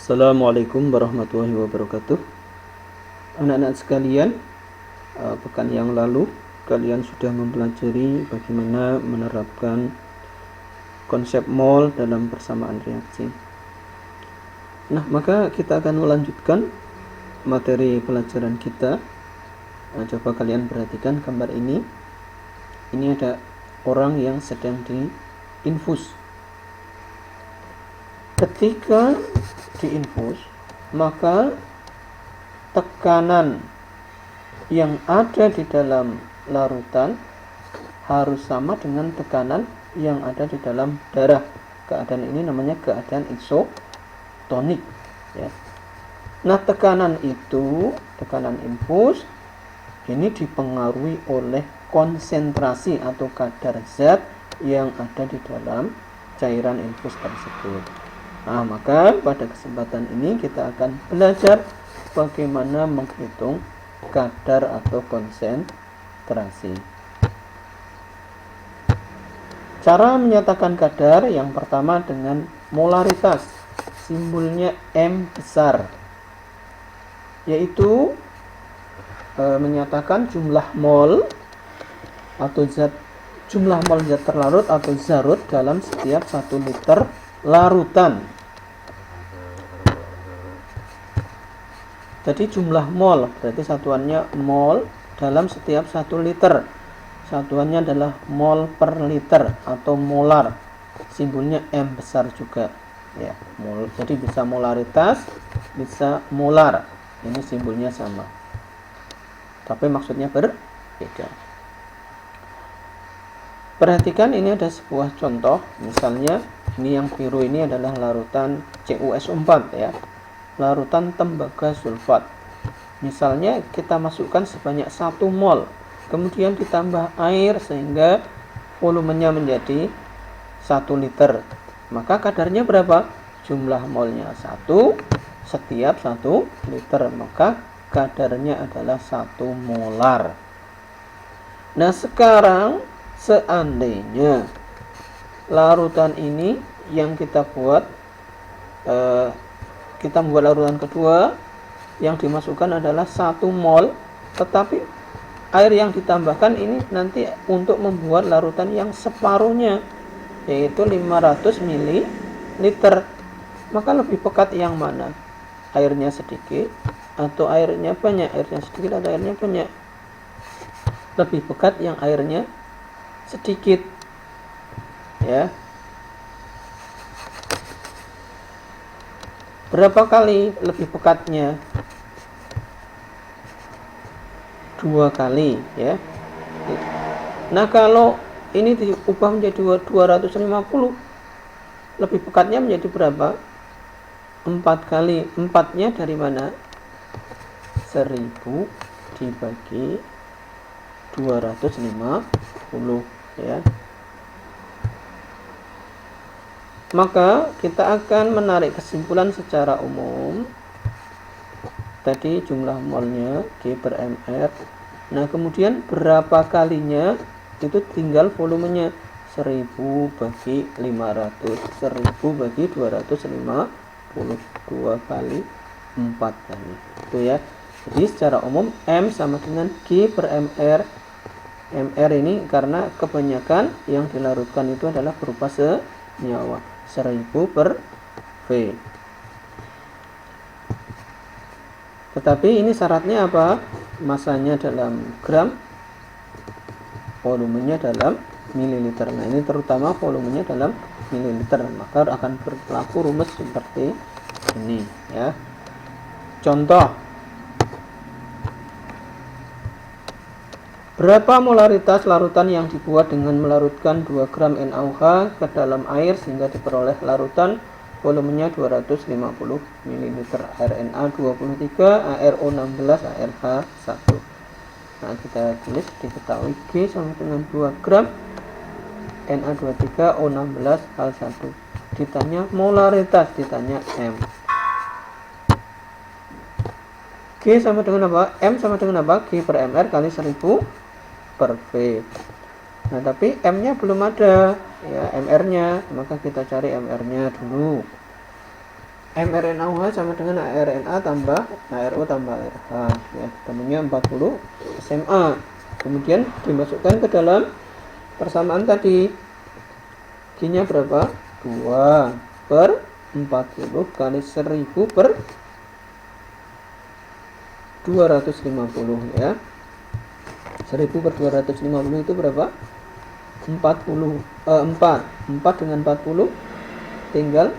Assalamualaikum warahmatullahi wabarakatuh. Anak-anak sekalian, pekan yang lalu kalian sudah mempelajari bagaimana menerapkan konsep mol dalam persamaan reaksi. Nah, maka kita akan melanjutkan materi pelajaran kita. Coba kalian perhatikan gambar ini. Ini ada orang yang sedang diinfus. Ketika diinfus, maka tekanan yang ada di dalam larutan harus sama dengan tekanan yang ada di dalam darah. Keadaan ini namanya keadaan isotonik, ya. Nah, tekanan itu, tekanan infus ini dipengaruhi oleh konsentrasi atau kadar zat yang ada di dalam cairan infus tersebut. Nah, maka pada kesempatan ini kita akan belajar bagaimana menghitung kadar atau konsentrasi. Cara menyatakan kadar yang pertama dengan molaritas, simbolnya M besar, yaitu menyatakan jumlah mol atau jumlah mol zat terlarut atau zarut dalam setiap 1 liter larutan. Jadi jumlah mol berarti satuannya mol dalam setiap 1 liter. Satuannya adalah mol per liter atau molar. Simbolnya M besar juga, ya. Mol. Jadi bisa molaritas, bisa molar. Ini simbolnya sama, tapi maksudnya berbeda. Perhatikan, ini ada sebuah contoh. Misalnya ini yang biru ini adalah larutan CuSO4, ya. Larutan tembaga sulfat. Misalnya kita masukkan sebanyak 1 mol, kemudian ditambah air sehingga volumenya menjadi 1 liter. Maka kadarnya berapa? Jumlah molnya 1 setiap 1 liter. Maka kadarnya adalah 1 molar. Nah, sekarang seandainya larutan ini yang kita buat, kita membuat larutan kedua, yang dimasukkan adalah 1 mol, tetapi air yang ditambahkan ini nanti untuk membuat larutan yang separuhnya, yaitu 500 ml. Maka lebih pekat yang mana? Airnya sedikit atau airnya banyak? Airnya sedikit atau airnya banyak? Lebih pekat yang airnya sedikit, ya. Berapa kali lebih pekatnya? 2 kali, ya. Nah, kalau ini diubah menjadi 250, lebih pekatnya menjadi berapa? 4 kali. 4-nya dari mana? 1000 dibagi 250, ya. Maka kita akan menarik kesimpulan secara umum. Tadi jumlah molnya G per mR. Nah, kemudian berapa kalinya itu tinggal volumenya. 1000 bagi 500, 1000 bagi 250, 2 kali 4 kali. Itu, ya. Jadi secara umum M sama dengan G per mR. mR ini karena kebanyakan yang dilarutkan itu adalah berupa senyawa. 1000 per V. Tetapi ini syaratnya apa? Masanya dalam gram, volumenya dalam mililiter. Nah, ini terutama volumenya dalam mililiter. Maka akan berlaku rumus seperti ini, ya. Contoh. Berapa molaritas larutan yang dibuat dengan melarutkan 2 gram NaOH ke dalam air sehingga diperoleh larutan volumenya 250 ml, RNA 23, ARO 16, ARH 1. Nah, kita tulis, diketahui G sama dengan 2 gram, Na23, O16, H1. Ditanya molaritas, ditanya M. G sama dengan apa? M sama dengan apa? G per mR kali 1000 per V. Nah, tapi M-nya belum ada, ya, MR-nya. Maka kita cari MR-nya dulu. mRNA-OH sama dengan ARNA tambah ARO tambah ARH, ya, temunya 40 SMA. Kemudian dimasukkan ke dalam persamaan tadi. G-nya berapa? 2 per 40 kali 1000 per 250, ya. 1000 per 250 itu berapa? 4 dengan 40 tinggal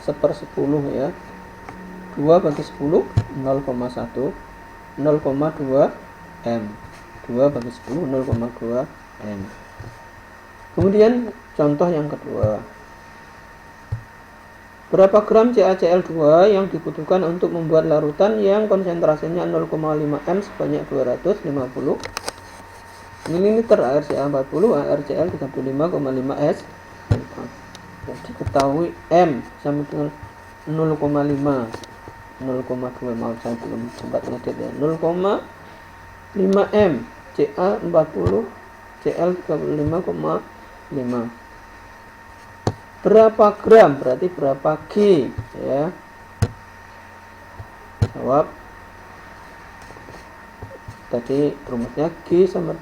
1/10, ya. 2 bagi 10 0,1 0,2 M. 2 bagi 10 0,2 M. Kemudian contoh yang kedua. Berapa gram CaCl2 yang dibutuhkan untuk membuat larutan yang konsentrasinya 0,5 M sebanyak 250 ml air Ca40, ArCl 35,5 S. Jadi ketahui M sama dengan 0,5, 0,2, maaf saya belum sempat ngedit ya, 0,5 M, Ca40, Cl 35,5. Berapa gram berarti berapa G, ya. Jawab. Tadi rumusnya G sama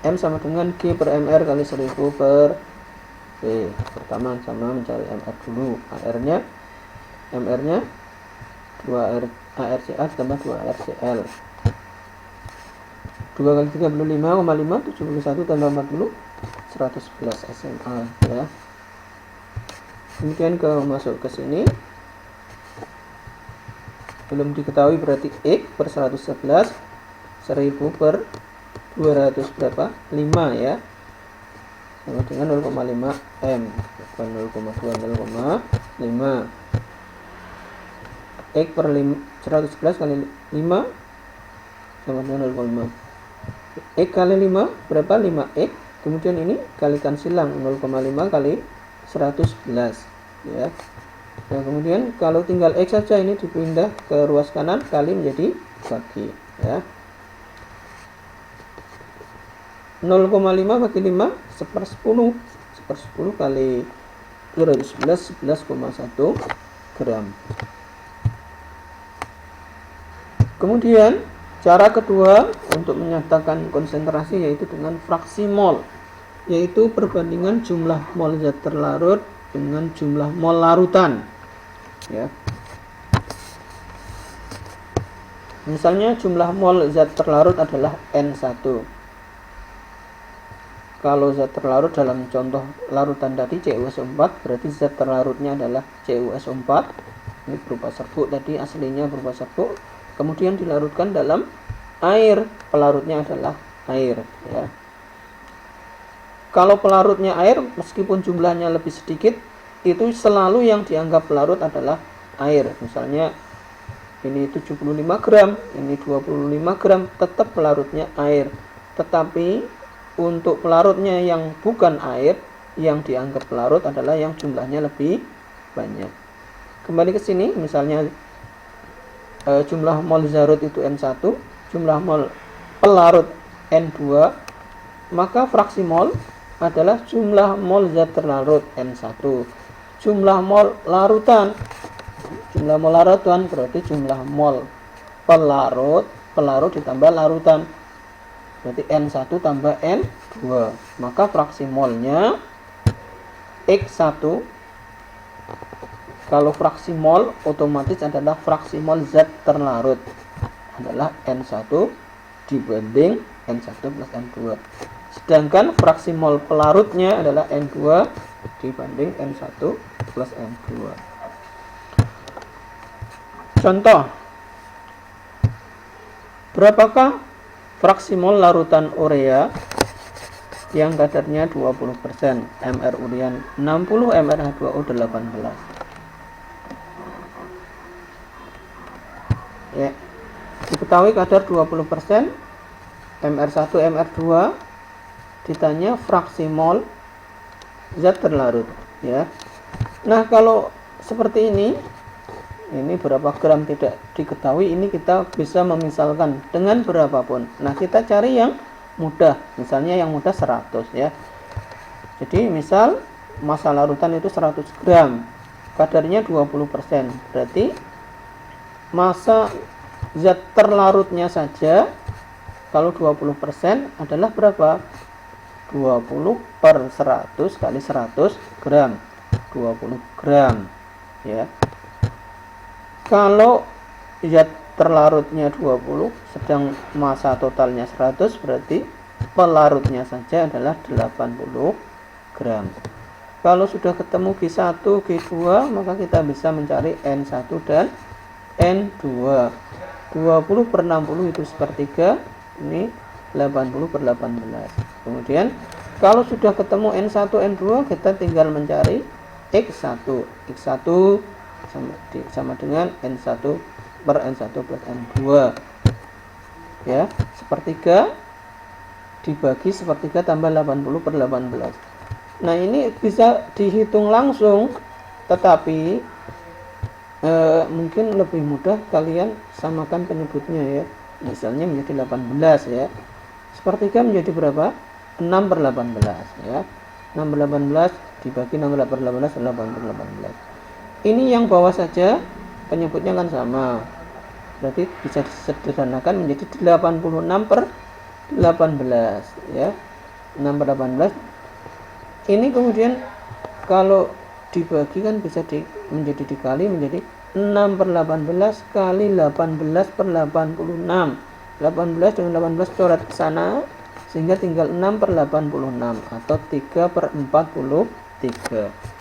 M sama dengan G per MR kali 1000 per V. Pertama sama mencari MR dulu. MR-nya 2 ArCa tambah 2 ArCl. 2 kali 35,5 71 tambah 40 111 SMA, ya. Kemudian masuk ke sini. Belum diketahui berarti X per 111 1000 per 200 berapa? 5, ya. Sama dengan 0,5 M. Bukan 0,2, 0,5. X per 111 kali 5 sama dengan 0,5. X kali 5 berapa? 5X. Kemudian ini kalikan silang 0,5 kali 111, ya. Nah, kemudian kalau tinggal X saja ini dipindah ke ruas kanan kali menjadi bagi, ya. 0,5 bagi 5 1/10. 1/10 kali 211 11,1 gram. Kemudian cara kedua untuk menyatakan konsentrasi yaitu dengan fraksi mol, yaitu perbandingan jumlah mol zat terlarut dengan jumlah mol larutan, ya. Misalnya jumlah mol zat terlarut adalah N1. Kalau zat terlarut dalam contoh larutan tadi CuSO4, berarti zat terlarutnya adalah CuSO4. Ini berupa serbuk tadi, aslinya berupa serbuk, kemudian dilarutkan dalam air, pelarutnya adalah air, ya. Kalau pelarutnya air, meskipun jumlahnya lebih sedikit, itu selalu yang dianggap pelarut adalah air. Misalnya ini 75 gram, ini 25 gram, tetap pelarutnya air. Tetapi untuk pelarutnya yang bukan air, yang dianggap pelarut adalah yang jumlahnya lebih banyak. Kembali ke sini, misalnya jumlah mol zarut itu N1, jumlah mol pelarut N2, maka fraksi mol adalah jumlah mol zat terlarut N1. Jumlah mol larutan berarti jumlah mol pelarut ditambah larutan, berarti N1 tambah N2. Maka fraksi molnya X1. Kalau fraksi mol otomatis adalah fraksi mol zat terlarut adalah N1 dibanding N1 plus N2. Sedangkan fraksi mol pelarutnya adalah N2 dibanding N1 plus N2. Contoh, berapakah fraksi mol larutan urea yang kadarnya 20%, MR urean 60, MrH2O 18. Ya, diketahui kadar 20%, MR1, MR2, ditanya fraksi mol zat terlarut, ya. Nah, kalau seperti ini berapa gram tidak diketahui, ini kita bisa memisalkan dengan berapapun. Nah, kita cari yang mudah, misalnya yang mudah 100, ya. Jadi misal massa larutan itu 100 gram, kadarnya 20%. Berarti massa zat terlarutnya saja kalau 20% adalah berapa? 20 per 100 kali 100 gram, 20 gram ya. Kalau zat terlarutnya 20 sedang massa totalnya 100, berarti pelarutnya saja adalah 80 gram. Kalau sudah ketemu G1, G2, maka kita bisa mencari N1 dan N2. 20 per 60 itu sepertiga, ini 80 per 18. Kemudian kalau sudah ketemu N1, N2, kita tinggal mencari X1. X1 sama dengan N1 per N1 plus N2 ya. Sepertiga dibagi sepertiga tambah 80 per 18. Nah, ini bisa dihitung langsung, tetapi mungkin lebih mudah kalian samakan penyebutnya ya. Misalnya menjadi 18 ya. Sepertiga menjadi berapa? 6 per 18 ya. 6 per 18 dibagi 6 per 18, 8 per 18. Ini yang bawah saja penyebutnya kan sama. Berarti bisa disederhanakan menjadi 86 per 18 ya. 6 per 18. Ini kemudian kalau dibagi kan bisa menjadi dikali menjadi 6 per 18 kali 18 per 86. 18 dengan 18 coret ke sana sehingga tinggal 6 per 86 atau 3 per 43.